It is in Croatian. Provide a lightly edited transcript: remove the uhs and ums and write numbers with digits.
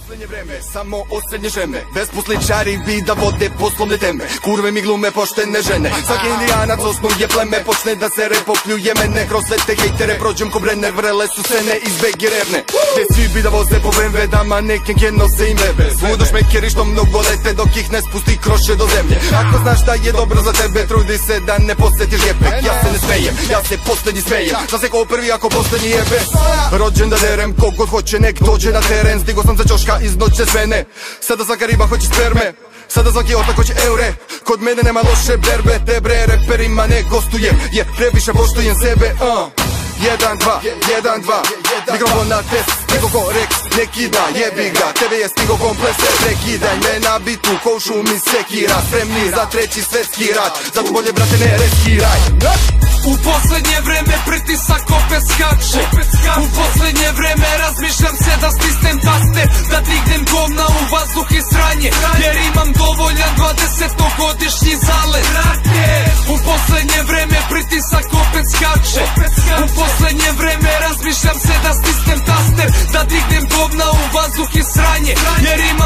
Poslednje vreme, samo osrednje žeme besposličari bi da vode poslovne teme. Kurve mi glume poštene žene. Svaki indijanac osnuje pleme, počne da se repopljuje mene. Kroz sve te hejtere prođem ko Brenner, vrele su sene iz BG revne. Gde svi bi da voze po BMW-dama, nekenke nose im lebe. Svudo šmekeri što mnogo lete dok ih ne spusti kroše do zemlje. Ako znaš šta je dobro za tebe, trudi se da ne posjetiš jepek. Ja se ne smejem, ja se poslednji smejem. Zna se ko prvi ako poslednji jebe. Rođen da derem, kogod hoće nek dođe na teren. Stigo sam za ćoška iz noće svene. Sada svaka riba hoće sperme, sada svaki otak hoće eure. Kod mene nema loše berbe, te bre reperima ne gostujem, jer previše poštujem sebe. 1, 2, 1, 2, mikrofon na test, niko ko reks, ne kida, jebi ga. Tebe je stigo komplese, prekidaj me na bitu, ko u šumi sekira. Spremni za treći svetski rat, zato bolje brate ne reskiraj. U poslednje vreme pritisak opet skače. U poslednje vreme razmišljam se da stisnem taster, da dignem govna u vazduh i sranje, jer imam dovoljan 20-godišnji zalet. U poslednje vreme pritisak opet skače. U poslednje vreme razmišljam se da stisnem taster, da dignem govna u vazduh i sranje, jer imam